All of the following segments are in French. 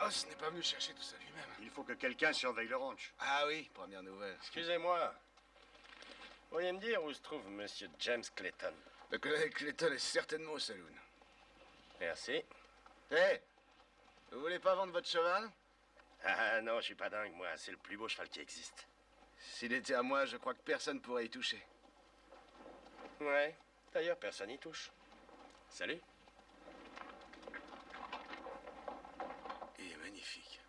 boss n'est pas venu chercher tout ça lui-même. Il faut que quelqu'un surveille le ranch. Ah oui, première nouvelle. Excusez-moi. Pourriez me dire où se trouve Monsieur James Clayton? Le collègue Clayton est certainement au saloon. Merci. Hé, vous voulez pas vendre votre cheval? Ah non, je suis pas dingue, moi. C'est le plus beau cheval qui existe. S'il était à moi, je crois que personne pourrait y toucher. Ouais. D'ailleurs, personne n'y touche. Salut. Il est magnifique.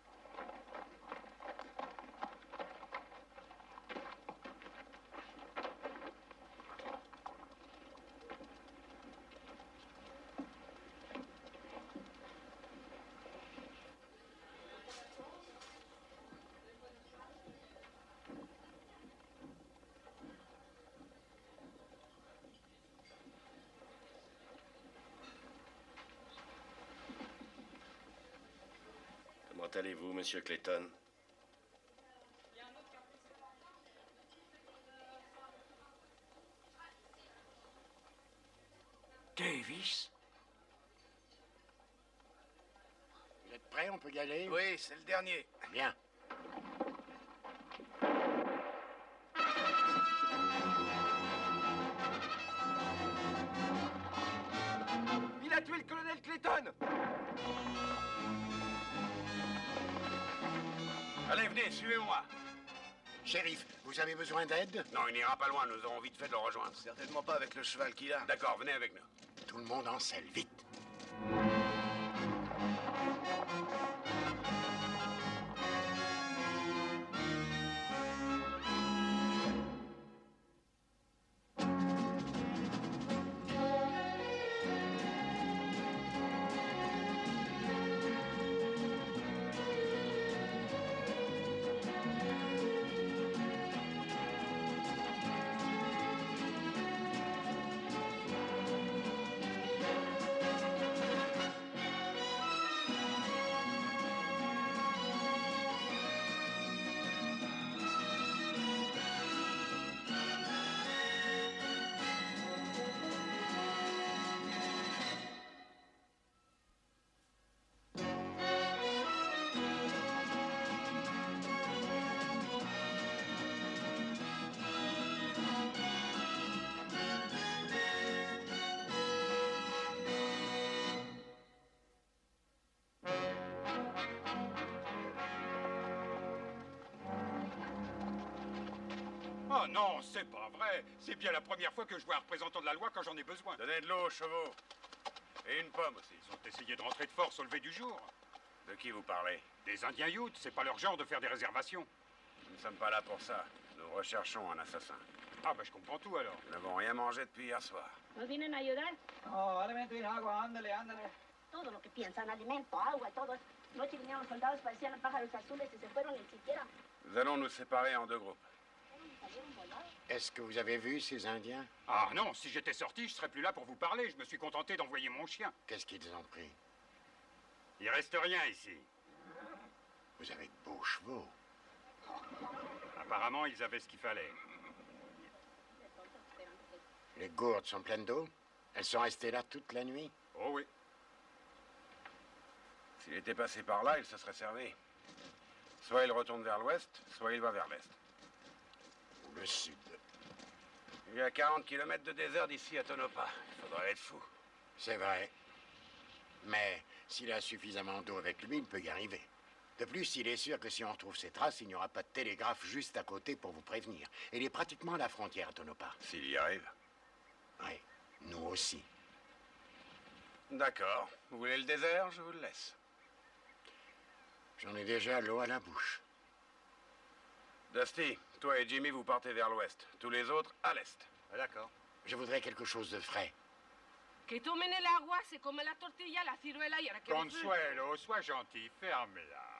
Comment allez-vous, Monsieur Clayton? Davis? Vous êtes prêts? On peut y aller? Oui, c'est le dernier. Bien. Il a tué le colonel Clayton! Allez, venez, suivez-moi. Shérif, vous avez besoin d'aide? Non, il n'ira pas loin, nous aurons vite fait de le rejoindre. Certainement pas avec le cheval qu'il a. D'accord, venez avec nous. Tout le monde en selle, vite. Oh non, c'est pas vrai. C'est bien la première fois que je vois un représentant de la loi quand j'en ai besoin. Donnez de l'eau aux chevaux. Et une pomme aussi. Ils ont essayé de rentrer de force au lever du jour. De qui vous parlez? Des Indiens Utes, c'est pas leur genre de faire des réservations. Nous ne sommes pas là pour ça. Nous recherchons un assassin. Ah bah je comprends tout alors. Nous n'avons rien mangé depuis hier soir. ¿Nos vienen a ayudar? No, alimento y agua, ándale, ándale. Todo lo que piensan, alimento, agua y todo. Noche vinieron los soldados, parecían pájaros azules y se fueron ni siquiera. Nous allons nous séparer en deux groupes. Salieron volados. Est-ce que vous avez vu ces Indiens? Ah non, si j'étais sorti, je serais plus là pour vous parler. Je me suis contenté d'envoyer mon chien. Qu'est-ce qu'ils ont pris? Il reste rien ici. Vous avez de beaux chevaux. Apparemment, ils avaient ce qu'il fallait. Les gourdes sont pleines d'eau? Elles sont restées là toute la nuit? Oh oui. S'il était passé par là, il se serait servi. Soit il retourne vers l'ouest, soit il va vers l'est. Ou le sud? Il y a 40 km de désert d'ici à Tonopah. Il faudrait être fou. C'est vrai. Mais s'il a suffisamment d'eau avec lui, il peut y arriver. De plus, il est sûr que si on retrouve ses traces, il n'y aura pas de télégraphe juste à côté pour vous prévenir. Il est pratiquement à la frontière à Tonopah. S'il y arrive. Oui, nous aussi. D'accord. Vous voulez le désert? Je vous le laisse. J'en ai déjà l'eau à la bouche. Dusty, toi et Jimmy, vous partez vers l'ouest. Tous les autres, à l'est. D'accord. Je voudrais quelque chose de frais. Que tomen el agua, se come la tortilla, la ciruela y ahora que... Consuelo, sois gentil, fermez-la.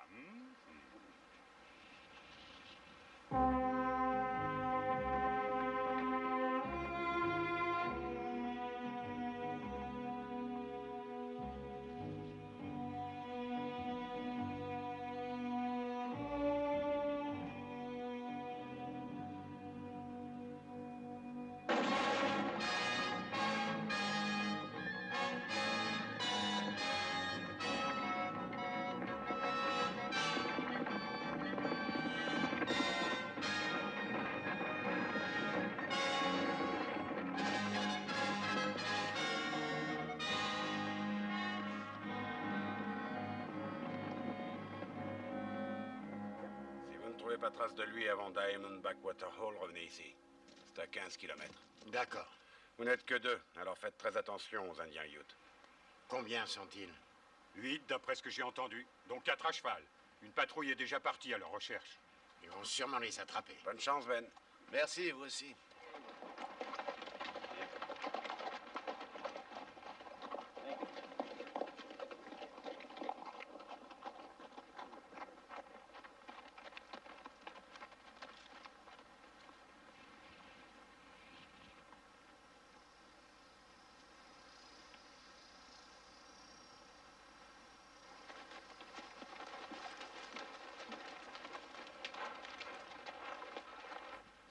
retrouvez pas trace de lui avant Diamond Backwater Hall, revenez ici. C'est à 15 kilomètres. D'accord. Vous n'êtes que 2, alors faites très attention aux Indiens Ute. Combien sont-ils? 8, d'après ce que j'ai entendu, dont 4 à cheval. Une patrouille est déjà partie à leur recherche. Ils vont sûrement les attraper. Bonne chance, Ben. Merci, vous aussi.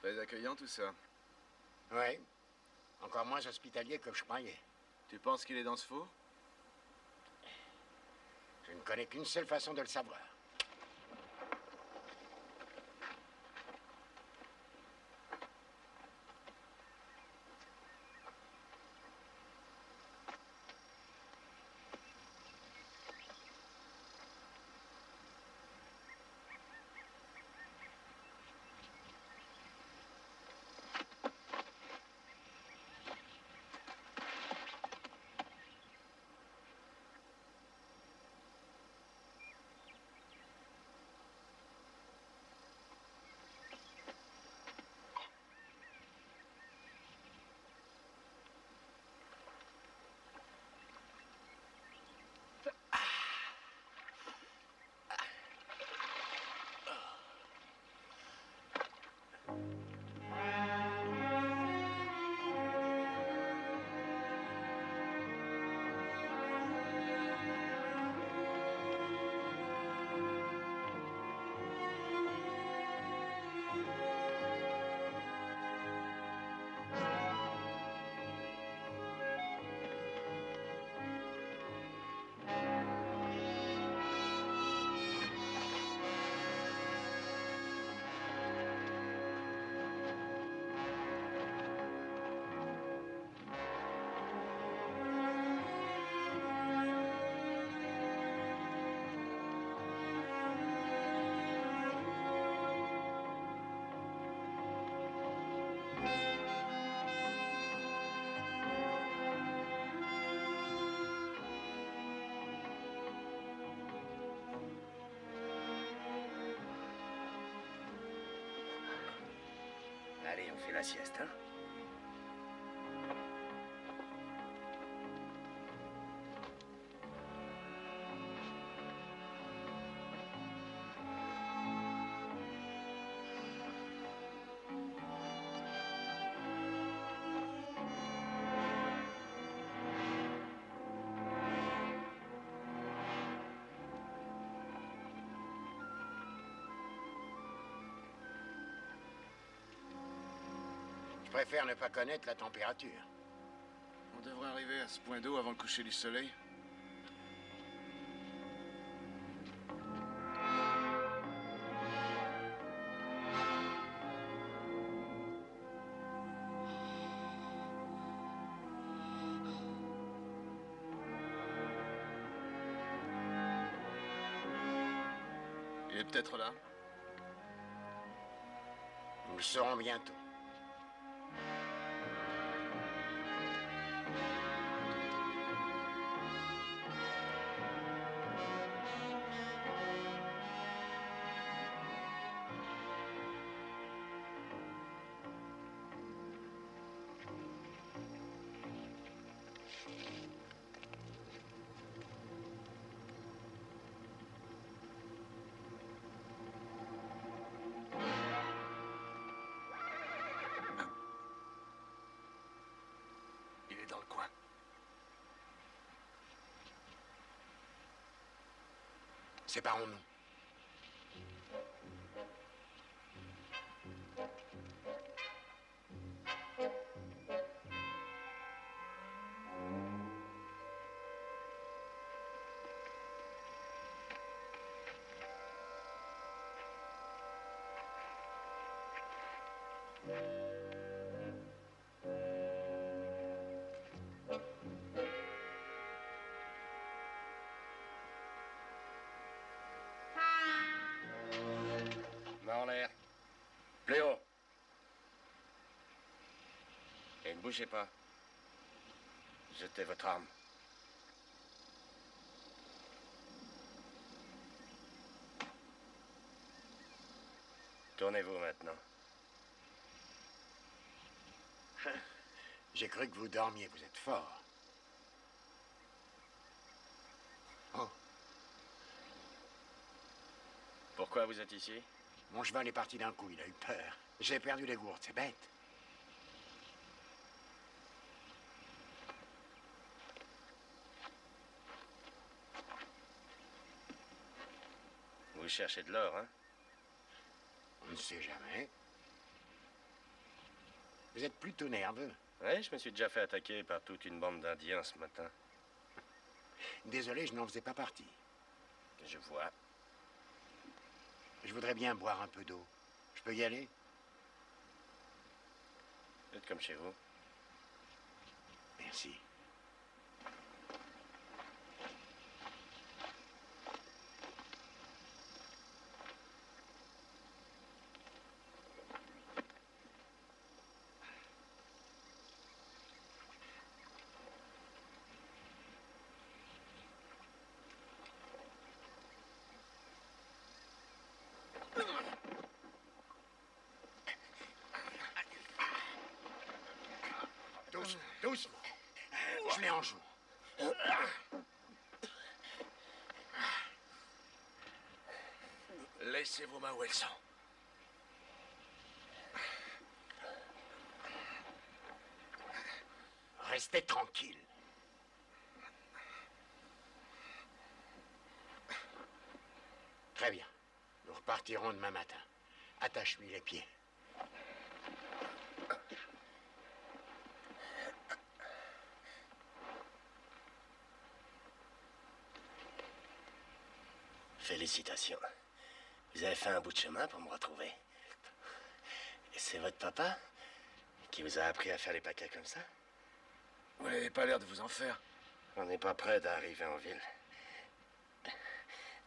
Très accueillant tout ça. Oui. Encore moins hospitalier que je croyais. Tu penses qu'il est dans ce four? Je ne connais qu'une seule façon de le savoir. Allez, on fait la sieste, hein? Je préfère ne pas connaître la température. On devrait arriver à ce point d'eau avant le coucher du soleil. Il est peut-être là. Nous le saurons bientôt. Il est dans le coin. Séparons-nous. Ne bougez pas. Jetez votre arme. Tournez-vous maintenant. J'ai cru que vous dormiez, vous êtes fort. Oh, Pourquoi vous êtes ici? mon cheval est parti d'un coup, il a eu peur. J'ai perdu les gourdes, c'est bête. Vous cherchez de l'or, hein? On ne sait jamais. Vous êtes plutôt nerveux. Oui, je me suis déjà fait attaquer par toute une bande d'Indiens ce matin. Désolé, je n'en faisais pas partie. Je vois. Je voudrais bien boire un peu d'eau. Je peux y aller? Faites comme chez vous. Merci. Doucement, doucement. Je l'ai en joue. Laissez vos mains où elles sont. Restez tranquille. Très bien. Nous repartirons demain matin. Attache-lui les pieds. Félicitations. Vous avez fait un bout de chemin pour me retrouver. Et c'est votre papa qui vous a appris à faire les paquets comme ça? Vous n'avez pas l'air de vous en faire. On n'est pas près d'arriver en ville.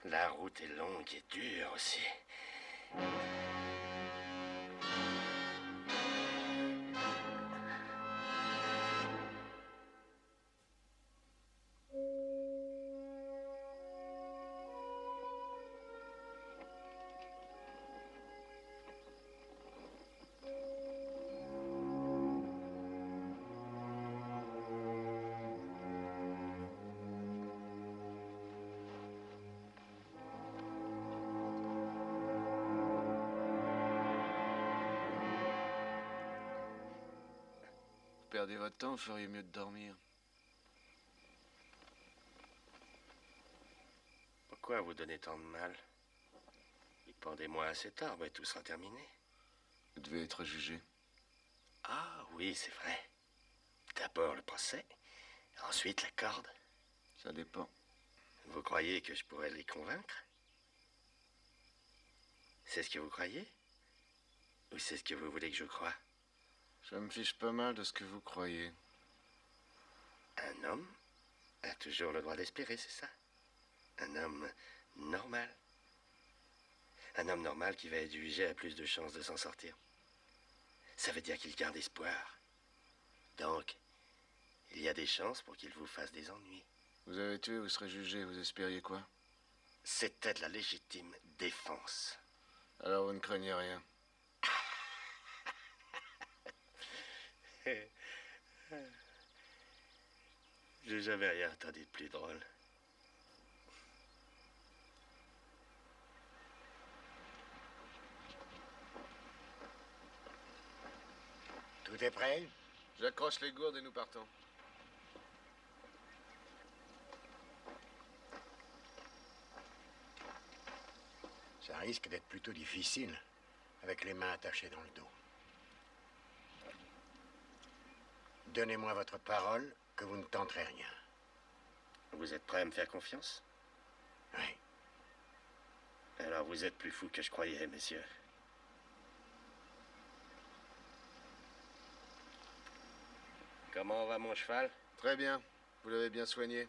La route est longue et dure aussi. Perdez votre temps, vous feriez mieux de dormir. Pourquoi vous donnez tant de mal? Pendez-moi à cet arbre et tout sera terminé. Vous devez être jugé. Ah oui, c'est vrai. D'abord le procès, ensuite la corde. Ça dépend. Vous croyez que je pourrais les convaincre? C'est ce que vous croyez? Ou c'est ce que vous voulez que je croie? Je me fiche pas mal de ce que vous croyez. Un homme a toujours le droit d'espérer, c'est ça? Un homme normal. Un homme normal qui va être jugé a plus de chances de s'en sortir. Ça veut dire qu'il garde espoir. Donc, il y a des chances pour qu'il vous fasse des ennuis. Vous avez tué, vous serez jugé, vous espériez quoi? C'était de la légitime défense. Alors vous ne craignez rien. J'ai jamais rien entendu de plus drôle. Tout est prêt? J'accroche les gourdes et nous partons. Ça risque d'être plutôt difficile, avec les mains attachées dans le dos. Donnez-moi votre parole que vous ne tenterez rien. Vous êtes prêt à me faire confiance? Oui. Alors vous êtes plus fou que je croyais, messieurs. Comment va mon cheval? Très bien. Vous l'avez bien soigné.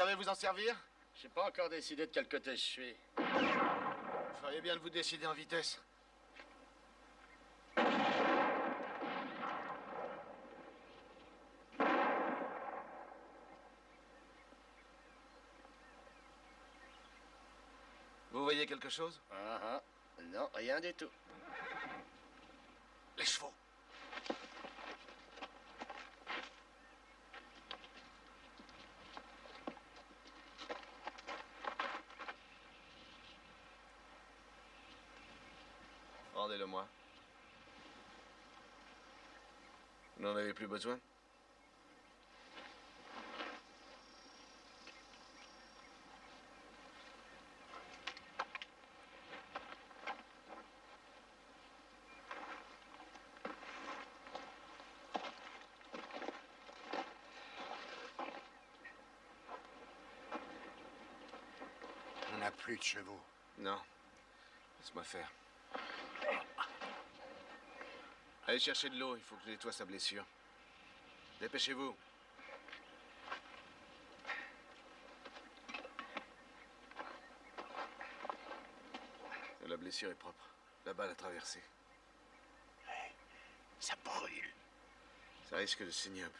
savez vous en servir? J'ai pas encore décidé de quel côté je suis. Vous feriez bien de vous décider en vitesse. Vous voyez quelque chose? Ah. Non, rien du tout. Les chevaux. Rendez-le-moi. Vous n'en avez plus besoin? On n'a plus de chevaux. Non. Laisse-moi faire. Allez chercher de l'eau, il faut que je nettoie sa blessure. Dépêchez-vous. La blessure est propre. La balle a traversé. Ça brûle. Ça risque de saigner un peu.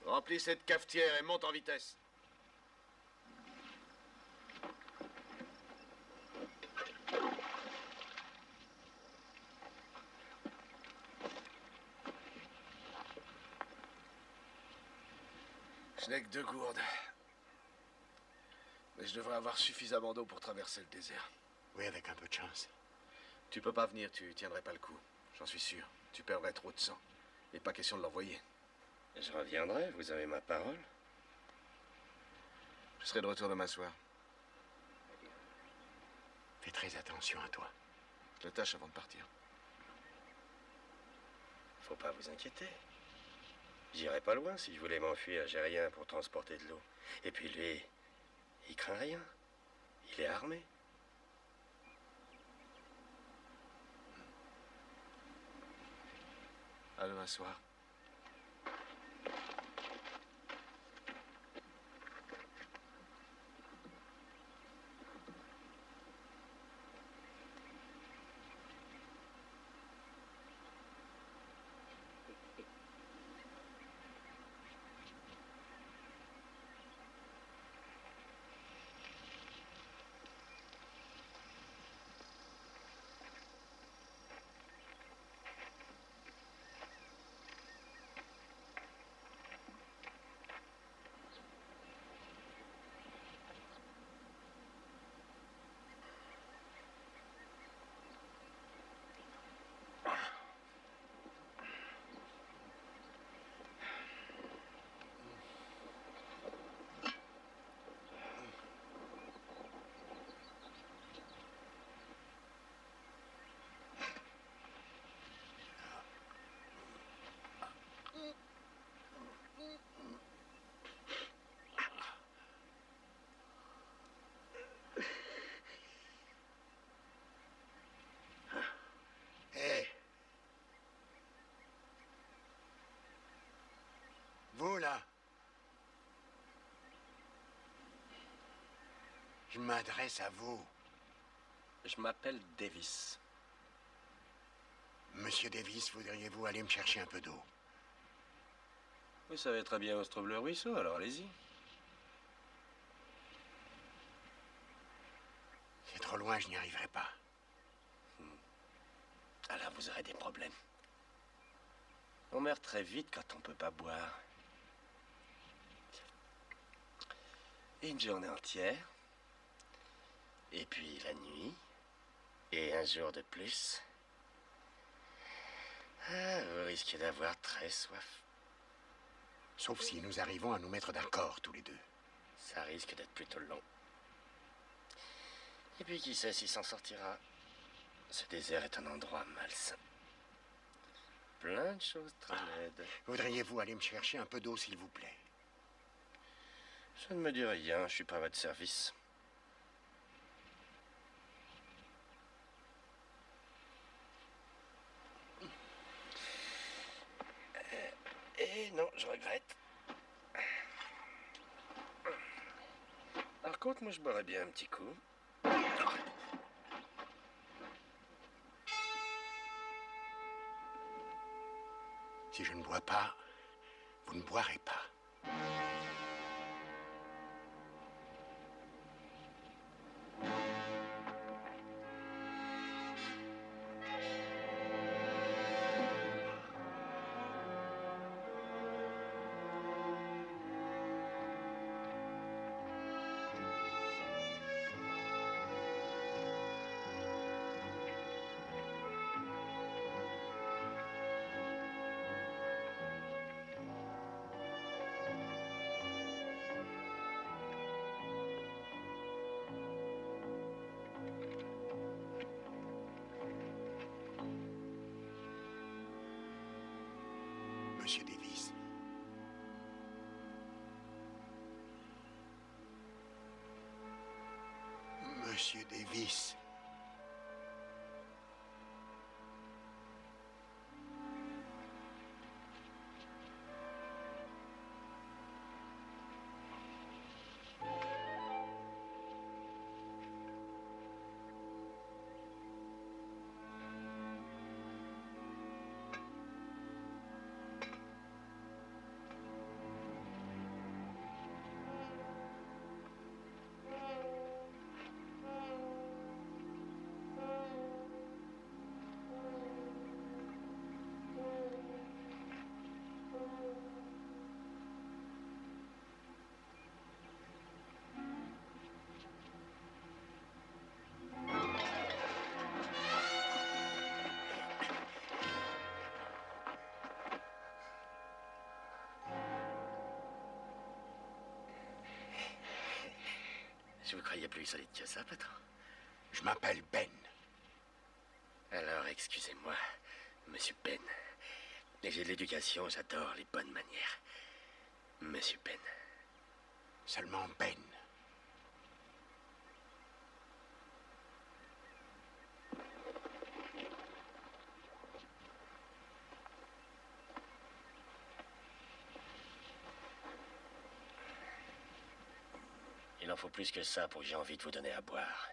Remplis cette cafetière et monte en vitesse. Je n'ai que 2 gourdes. Mais je devrais avoir suffisamment d'eau pour traverser le désert. Oui, avec un peu de chance. Tu peux pas venir, tu tiendrais pas le coup. J'en suis sûr. Tu perdrais trop de sang. Et pas question de l'envoyer. Je reviendrai, vous avez ma parole. Je serai de retour demain soir. Fais très attention à toi. Je le tâche avant de partir. Faut pas vous inquiéter. J'irai pas loin si je voulais m'enfuir. J'ai rien pour transporter de l'eau. Et puis lui, il craint rien. Il est armé. À demain soir. Vous, là. Je m'adresse à vous. Je m'appelle Davis. Monsieur Davis, voudriez-vous aller me chercher un peu d'eau? Vous savez très bien où se trouve le ruisseau, alors allez-y. C'est trop loin, je n'y arriverai pas. Alors vous aurez des problèmes. On meurt très vite quand on peut pas boire. Une journée entière. Et puis la nuit. Et un jour de plus. Ah, vous risquez d'avoir très soif. Sauf si nous arrivons à nous mettre d'accord tous les deux. Ça risque d'être plutôt long. Et puis qui sait s'il s'en sortira. Ce désert est un endroit malsain. Plein de choses très laides. Voudriez-vous aller me chercher un peu d'eau, s'il vous plaît? Je ne me dis rien, je suis pas à votre service. Non, je regrette. Par contre, moi, je boirais bien un petit coup. Si je ne bois pas, vous ne boirez pas. Monsieur Davis. Monsieur Davis. Je vous croyais plus solide que ça, patron. Je m'appelle Ben. Alors, excusez-moi, Monsieur Ben. J'ai de l'éducation, j'adore les bonnes manières. Monsieur Ben. Seulement Ben. Il en faut plus que ça pour que j'ai envie de vous donner à boire.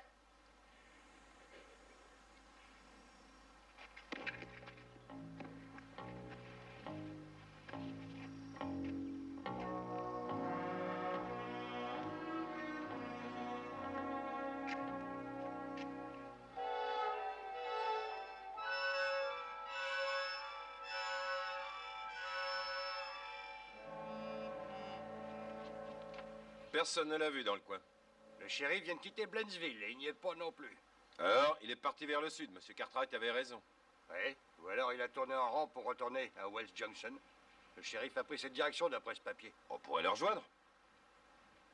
Personne ne l'a vu dans le coin. Le shérif vient de quitter Blansville et il n'y est pas non plus. Alors, il est parti vers le sud. Monsieur Cartwright avait raison. Oui, ou alors il a tourné en rond pour retourner à West Junction. Le shérif a pris cette direction d'après ce papier. On pourrait le rejoindre.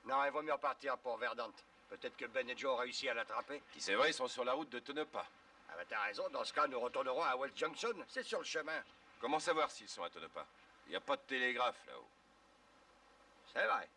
Non, il vaut mieux repartir pour Verdant. Peut-être que Ben et Joe ont réussi à l'attraper. Qui c'est vrai, ils sont sur la route de Tonopah. Ah bah t'as raison, dans ce cas, nous retournerons à West Junction. C'est sur le chemin. Comment savoir s'ils sont à Tonopah? Il n'y a pas de télégraphe là-haut. C'est vrai.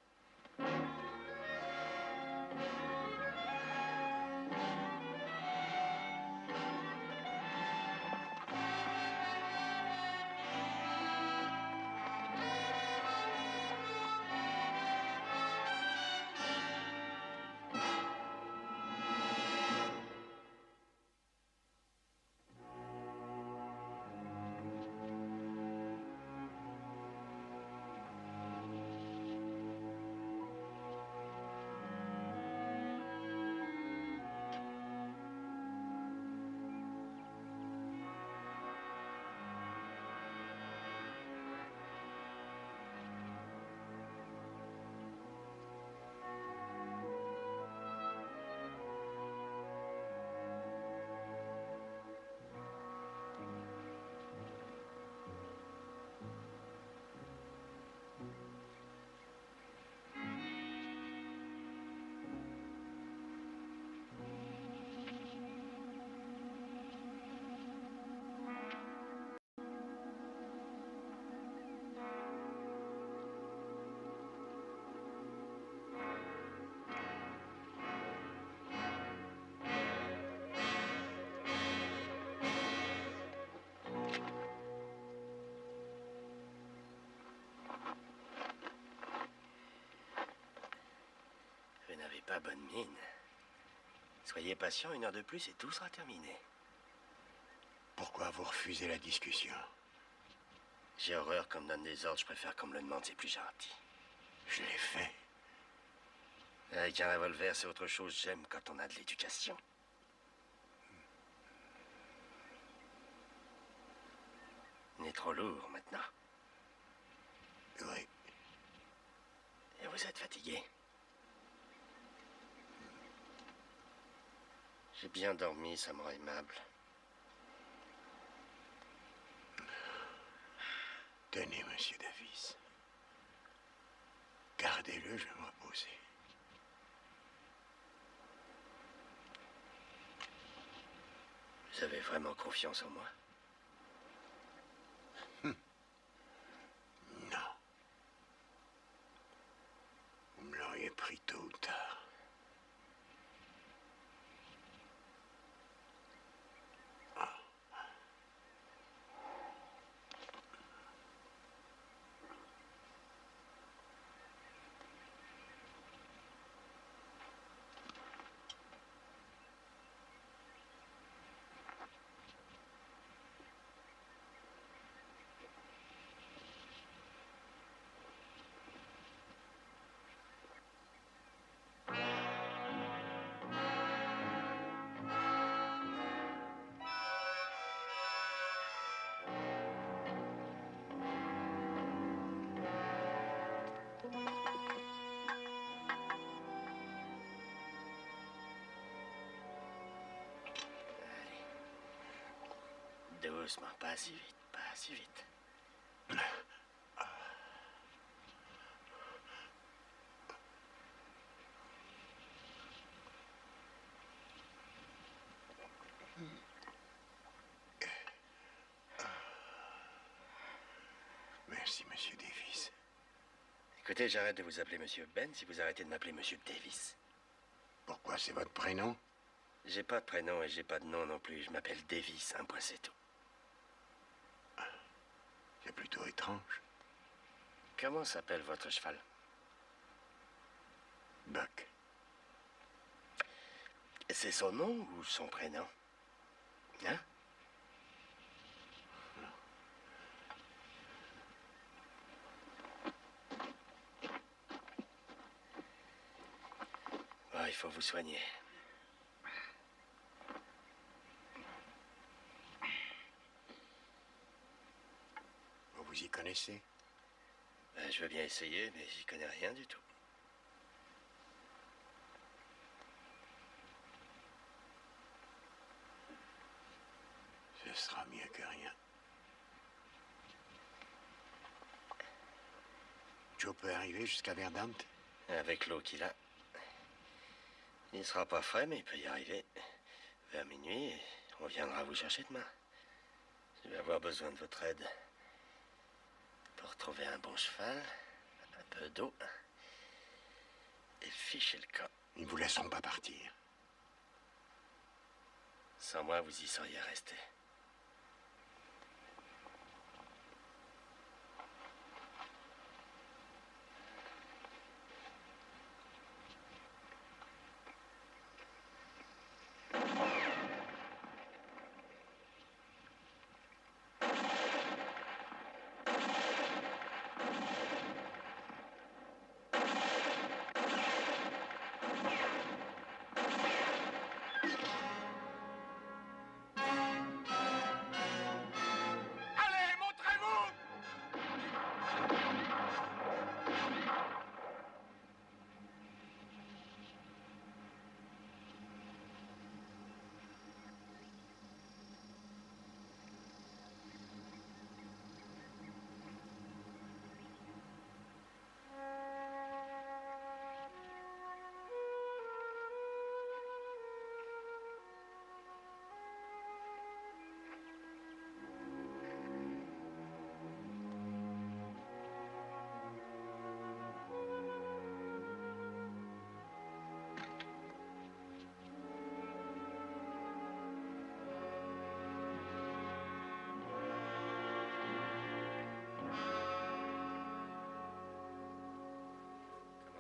pas bonne mine. Soyez patient, 1 heure de plus et tout sera terminé. Pourquoi vous refusez la discussion? J'ai horreur qu'on me donne des ordres, je préfère qu'on me le demande, c'est plus gentil. Je l'ai fait. Avec un revolver, c'est autre chose, j'aime quand on a de l'éducation. On est trop lourd maintenant. Oui. Et vous êtes fatigué? J'ai bien dormi, ça me rend aimable. Tenez, monsieur Davis. Gardez-le, je vais me reposer. Vous avez vraiment confiance en moi? Non. Vous me l'auriez pris tôt ou tard. Doucement, pas si vite, pas si vite. Merci, monsieur Davis. Écoutez, j'arrête de vous appeler monsieur Ben si vous arrêtez de m'appeler monsieur Davis. Pourquoi c'est votre prénom? J'ai pas de prénom et j'ai pas de nom non plus. Je m'appelle Davis, un point c'est tout. C'est plutôt étrange. Comment s'appelle votre cheval? Buck. C'est son nom ou son prénom? Hein? Oh, il faut vous soigner. Vous y connaissez? Je veux bien essayer, mais j'y connais rien du tout. Ce sera mieux que rien. Joe peut arriver jusqu'à Verdant? Avec l'eau qu'il a. Il sera pas frais, mais il peut y arriver. Vers minuit, on viendra vous chercher demain. Je vais avoir besoin de votre aide. Pour trouver un bon cheval, un peu d'eau, et ficher le camp. Ils ne vous laisseront pas partir. Sans moi, vous y seriez resté.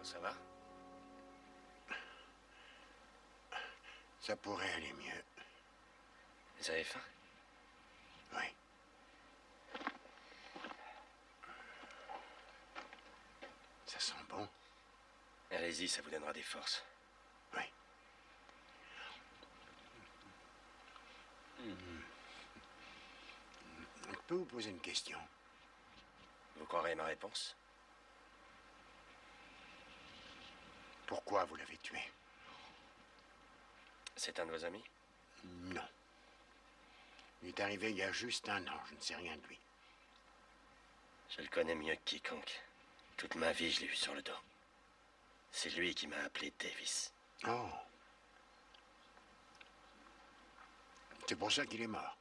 Ça va? Ça pourrait aller mieux. Vous avez faim? Oui. Ça sent bon. Allez-y, ça vous donnera des forces. Oui. Je peux vous poser une question? Vous croirez ma réponse? Pourquoi vous l'avez tué? C'est un de vos amis? Non. Il est arrivé il y a juste 1 an. Je ne sais rien de lui. Je le connais mieux que quiconque. Toute ma vie, je l'ai vu sur le dos. C'est lui qui m'a appelé Davis. Oh. C'est pour ça qu'il est mort.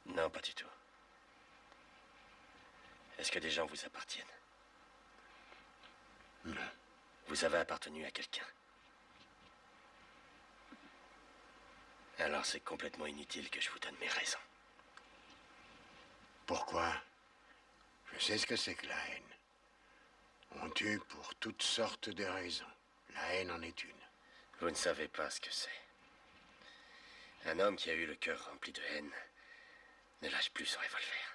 Non, pas du tout. Est-ce que des gens vous appartiennent? Non. Vous avez appartenu à quelqu'un. Alors c'est complètement inutile que je vous donne mes raisons. Pourquoi? Je sais ce que c'est que la haine. On tue pour toutes sortes de raisons. La haine en est une. Vous ne savez pas ce que c'est. Un homme qui a eu le cœur rempli de haine ne lâche plus son revolver.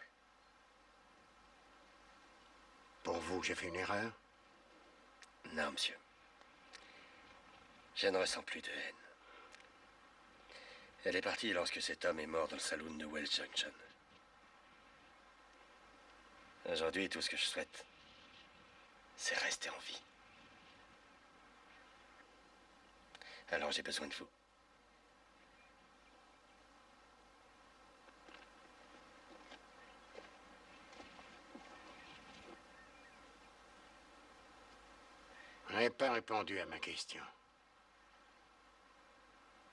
Pour vous, j'ai fait une erreur? Non, monsieur. Je ne ressens plus de haine. Elle est partie lorsque cet homme est mort dans le saloon de Wells Junction. Aujourd'hui, tout ce que je souhaite, c'est rester en vie. Alors j'ai besoin de vous. Vous n'avez pas répondu à ma question.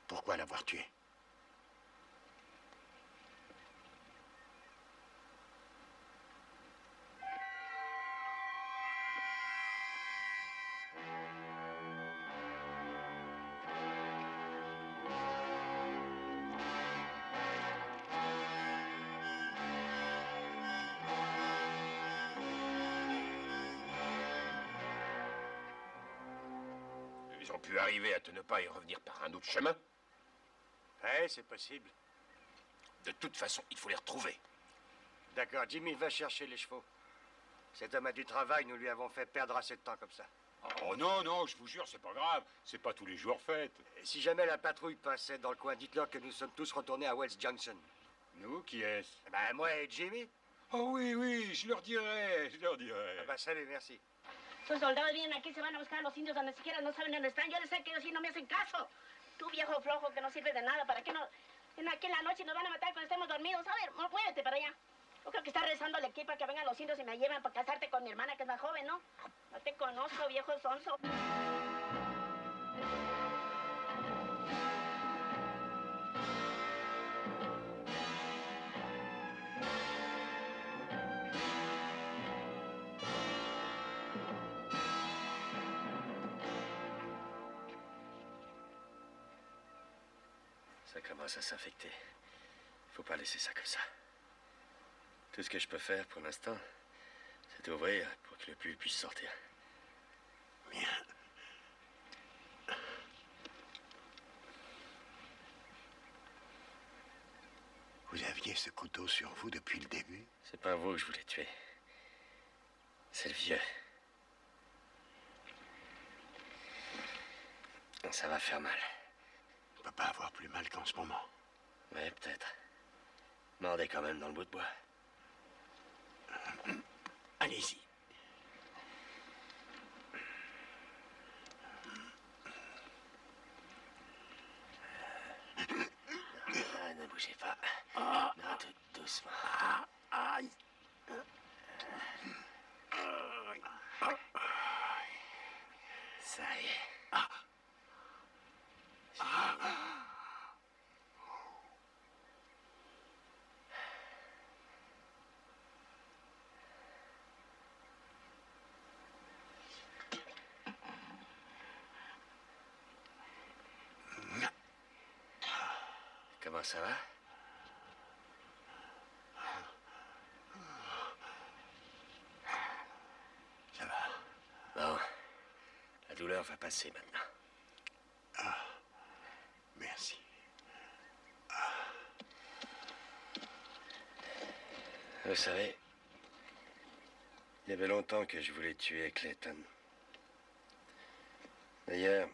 Pourquoi l'avoir tué? Ils ont pu arriver à te ne pas y revenir par un autre chemin. Ouais, c'est possible. De toute façon, il faut les retrouver. D'accord, Jimmy, va chercher les chevaux. Cet homme a du travail, nous lui avons fait perdre assez de temps comme ça. Oh non, non, je vous jure, c'est pas grave. C'est pas tous les jours fête. Et si jamais la patrouille passait dans le coin, dites-leur que nous sommes tous retournés à Wells Junction. Nous, qui est-ce? Ben, moi et Jimmy. Oh oui, oui, je leur dirai, je leur dirai. Ah ben, salut, merci. Tus soldados vienen aquí, se van a buscar a los indios donde siquiera no saben dónde están. Yo les sé que ellos sí no me hacen caso. Tú, viejo flojo, que no sirve de nada. ¿Para qué no? Aquí en la noche nos van a matar cuando estemos dormidos. A ver, muévete para allá. Yo creo que está rezando el equipo para que vengan los indios y me lleven para casarte con mi hermana, que es más joven, ¿no? No te conozco, viejo sonso. Ça commence à s'infecter. Faut pas laisser ça comme ça. Tout ce que je peux faire pour l'instant, c'est ouvrir pour que le puits puisse sortir. Bien. Vous aviez ce couteau sur vous depuis le début? C'est pas vous que je voulais tuer. C'est le vieux. Ça va faire mal. On peut pas avoir plus mal qu'en ce moment. Oui, peut-être. Mordez quand même dans le bout de bois. Allez-y. Ne bougez pas. Non, tout doucement. Aïe. Ça y est. Comment ça va? Ça va. Bon, la douleur va passer maintenant. Ah, merci. Vous savez, il y avait longtemps que je voulais tuer Clayton. D'ailleurs,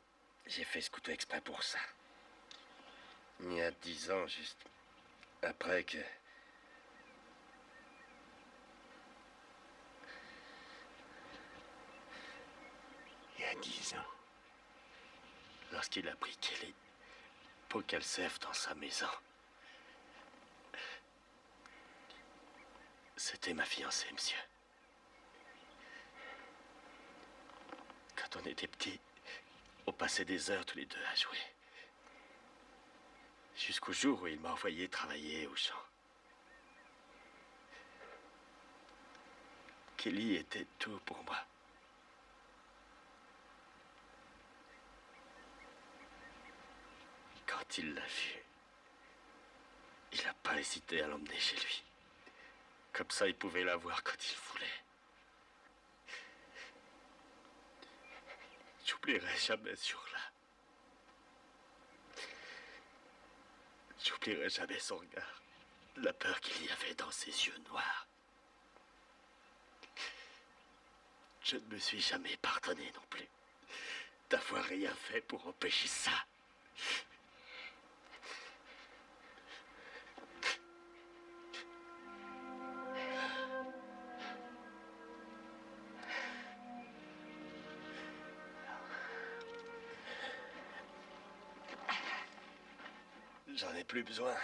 j'ai fait ce couteau exprès pour ça. Il y a 10 ans, juste après que... Il y a 10 ans. Lorsqu'il a pris Kelly pour qu'elle serve dans sa maison. C'était ma fiancée, monsieur. Quand on était petits, on passait des heures tous les deux à jouer. Jusqu'au jour où il m'a envoyé travailler au champ. Kelly était tout pour moi. Quand il l'a vu, il n'a pas hésité à l'emmener chez lui. Comme ça, il pouvait la voir quand il voulait. J'oublierai jamais ce jour-là. J'oublierai jamais son regard. La peur qu'il y avait dans ses yeux noirs. Je ne me suis jamais pardonné non plus d'avoir rien fait pour empêcher ça. J'en ai plus besoin.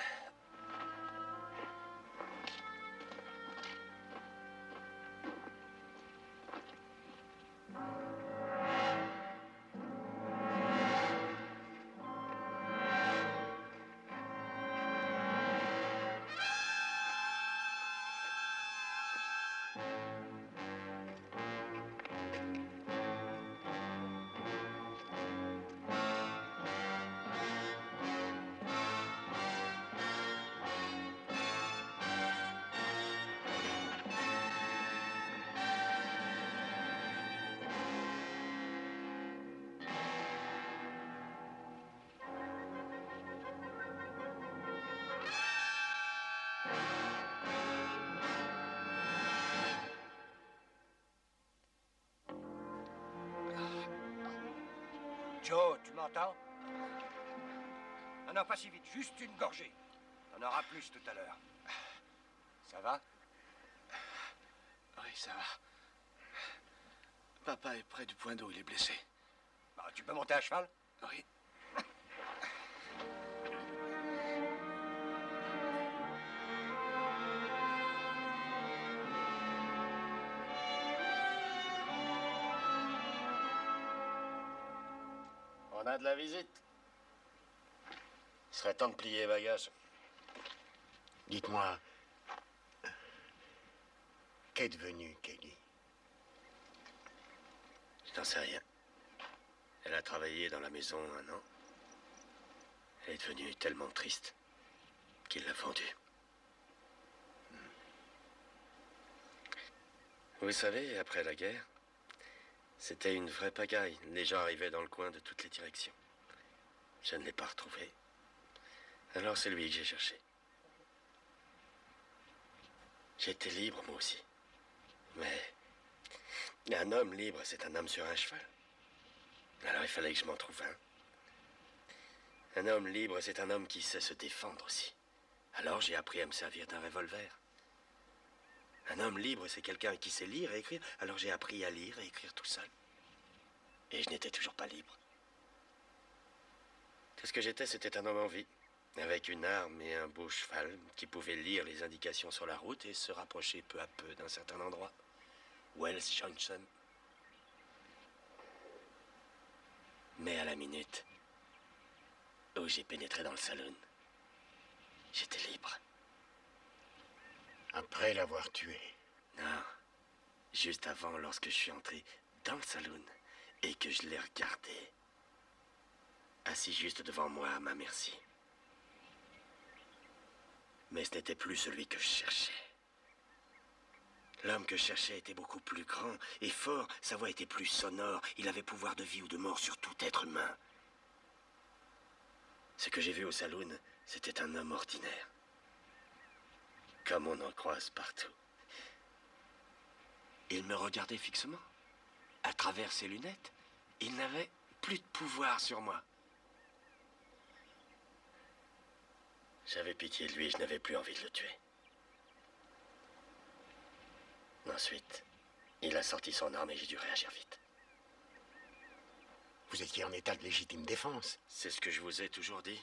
Joe, tu m'entends? Non, non, pas si vite, juste une gorgée. T'en auras plus tout à l'heure. Ça va? Oui, ça va. Papa est près du point d'eau, il est blessé. Bah, tu peux monter à cheval? Oui. On a de la visite. Il serait temps de plier les bagages. Dites-moi, qu'est devenue Kelly? Je n'en sais rien. Elle a travaillé dans la maison 1 an. Elle est devenue tellement triste qu'il l'a vendue. Vous savez, après la guerre, c'était une vraie pagaille. Les gens arrivaient dans le coin de toutes les directions. Je ne l'ai pas retrouvé. Alors c'est lui que j'ai cherché. J'étais libre, moi aussi. Mais un homme libre, c'est un homme sur un cheval. Alors il fallait que je m'en trouve un. Un homme libre, c'est un homme qui sait se défendre aussi. Alors j'ai appris à me servir d'un revolver. Un homme libre, c'est quelqu'un qui sait lire et écrire. Alors j'ai appris à lire et écrire tout seul. Et je n'étais toujours pas libre. Tout ce que j'étais, c'était un homme en vie. Avec une arme et un beau cheval qui pouvait lire les indications sur la route et se rapprocher peu à peu d'un certain endroit. Wells Junction. Mais à la minute où j'ai pénétré dans le saloon, j'étais libre. Après l'avoir tué? Non. Juste avant, lorsque je suis entré dans le saloon et que je l'ai regardé, assis juste devant moi à ma merci. Mais ce n'était plus celui que je cherchais. L'homme que je cherchais était beaucoup plus grand et fort, sa voix était plus sonore, il avait pouvoir de vie ou de mort sur tout être humain. Ce que j'ai vu au saloon, c'était un homme ordinaire. comme on en croise partout. Il me regardait fixement. À travers ses lunettes, il n'avait plus de pouvoir sur moi. J'avais pitié de lui et je n'avais plus envie de le tuer. Ensuite, il a sorti son arme et j'ai dû réagir vite. Vous étiez en état de légitime défense. C'est ce que je vous ai toujours dit.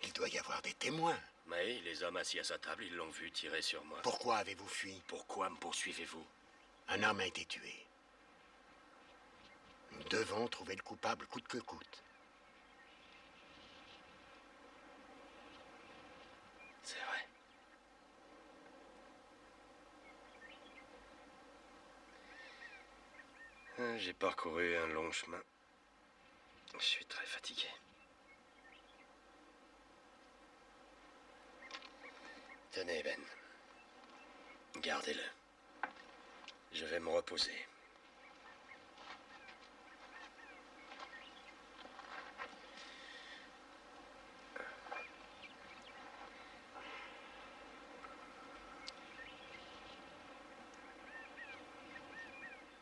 Il doit y avoir des témoins. Mais les hommes assis à sa table, ils l'ont vu tirer sur moi. Pourquoi avez-vous fui? Pourquoi me poursuivez-vous? Un homme a été tué. Nous devons trouver le coupable coûte que coûte. C'est vrai. J'ai parcouru un long chemin. Je suis très fatigué. Tenez, Ben. Gardez-le. Je vais me reposer.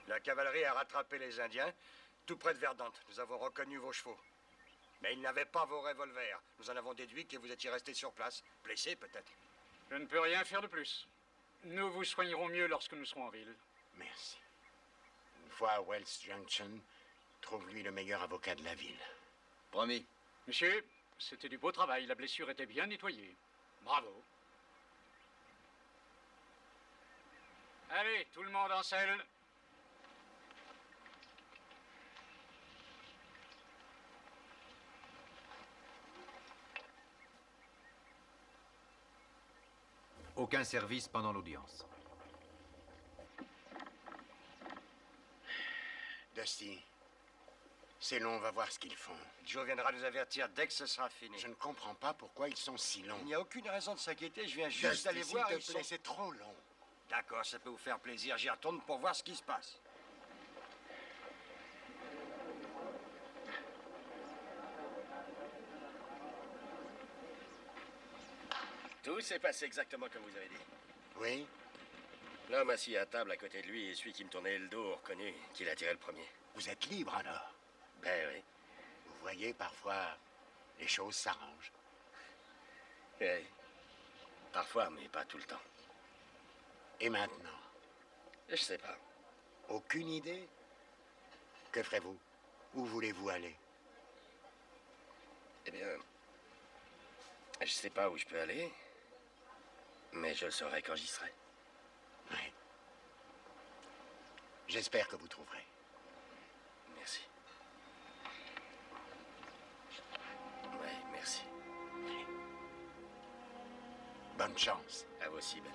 La cavalerie a rattrapé les Indiens, tout près de Verdun. Nous avons reconnu vos chevaux. Mais ils n'avaient pas vos revolvers. Nous en avons déduit que vous étiez restés sur place. Blessés, peut-être. Je ne peux rien faire de plus. Nous vous soignerons mieux lorsque nous serons en ville. Merci. Une fois à Wells Junction, trouve-lui le meilleur avocat de la ville. Promis. Monsieur, c'était du beau travail. La blessure était bien nettoyée. Bravo. Allez, tout le monde en selle. Aucun service pendant l'audience. Dusty, c'est long, on va voir ce qu'ils font. Joe viendra nous avertir dès que ce sera fini. Je ne comprends pas pourquoi ils sont si longs. Il n'y a aucune raison de s'inquiéter, je viens juste Dusty, d'aller voir. s'il te plaît, c'est trop long. D'accord, ça peut vous faire plaisir. J'y retourne pour voir ce qui se passe. Tout s'est passé exactement comme vous avez dit. Oui? L'homme assis à table à côté de lui et celui qui me tournait le dos ont reconnu qu'il a tiré le premier. Vous êtes libre alors? Ben oui. Vous voyez, parfois, les choses s'arrangent. Oui. Parfois, mais pas tout le temps. Et maintenant? Je sais pas. Aucune idée? Que ferez-vous? Où voulez-vous aller? Eh bien, je sais pas où je peux aller, mais je le saurai quand j'y serai. Oui. J'espère que vous trouverez. Merci. Oui, merci. Bonne chance. À vous aussi, Ben.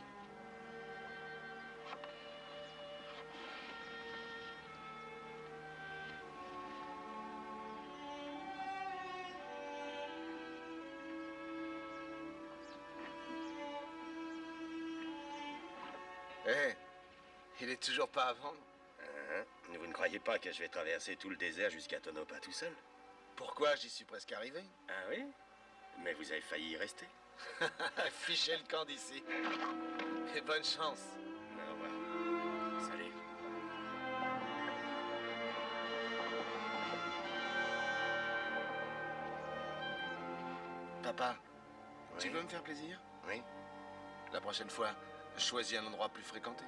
Hé, il est toujours pas à vendre? Vous ne croyez pas que je vais traverser tout le désert jusqu'à Tonopah tout seul? Pourquoi? J'y suis presque arrivé. Ah oui? Mais vous avez failli y rester. Fichez le camp d'ici. Et bonne chance. Au revoir. Salut. Papa, Oui. tu veux me faire plaisir? Oui. La prochaine fois, choisis un endroit plus fréquenté.